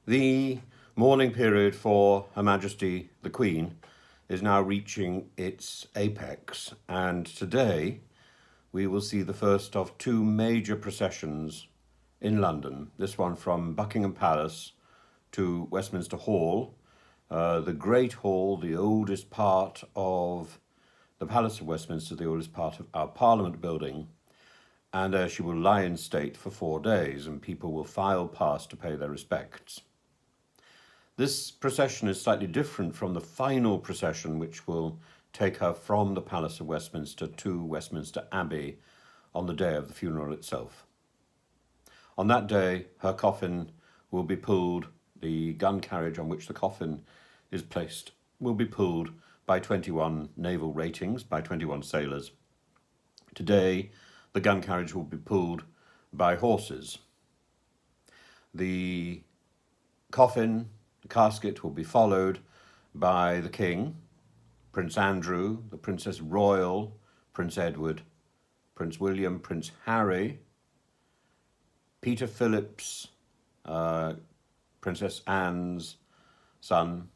The mourning period for Her Majesty the Queen is now reaching its apex, and today we will see the first of two major processions in London, this one from Buckingham Palace to Westminster Hall, the Great Hall, the oldest part of the Palace of Westminster, the oldest part of our Parliament building, and there she will lie in state for 4 days, and people will file past to pay their respects. This procession is slightly different from the final procession, which will take her from the Palace of Westminster to Westminster Abbey on the day of the funeral itself. On that day, her coffin will be pulled, the gun carriage on which the coffin is placed will be pulled by 21 naval ratings, by 21 sailors. Today, the gun carriage will be pulled by horses. The coffin, the casket, will be followed by the King, Prince Andrew, the Princess Royal, Prince Edward, Prince William, Prince Harry, Peter Phillips, Princess Anne's son,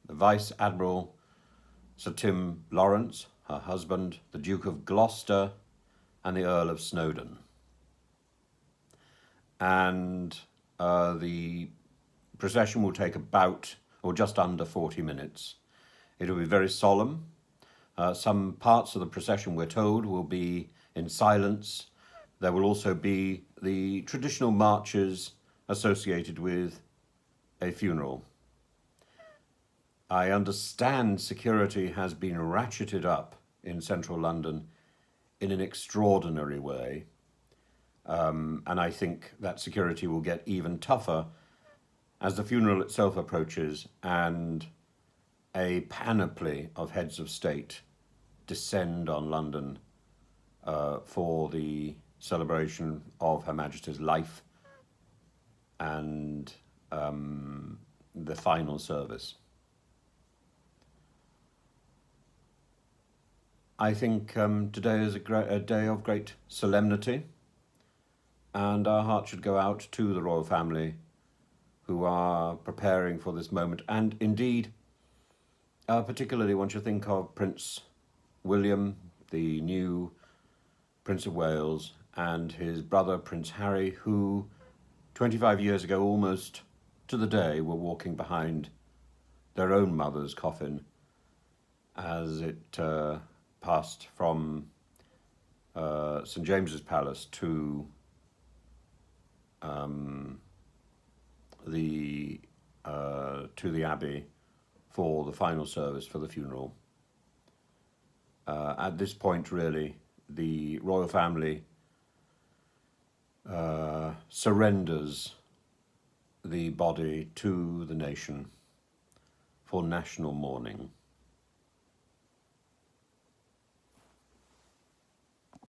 the Vice Admiral Sir Tim Lawrence, her husband, the Duke of Gloucester, and the Earl of Snowdon. And the procession will take about, or just under 40 minutes. It will be very solemn. Some parts of the procession, we're told, will be in silence. There will also be the traditional marches associated with a funeral. I understand security has been ratcheted up in central London in an extraordinary way. And I think that security will get even tougher as the funeral itself approaches and a panoply of heads of state descend on London for the celebration of Her Majesty's life and the final service. I think today is a day of great solemnity, and our heart should go out to the royal family who are preparing for this moment. And indeed, particularly one should think of Prince William, the new Prince of Wales, and his brother Prince Harry, who 25 years ago, almost to the day, were walking behind their own mother's coffin as it passed from St James's Palace to the Abbey for the final service for the funeral. At this point, really, the royal family surrenders the body to the nation for national mourning.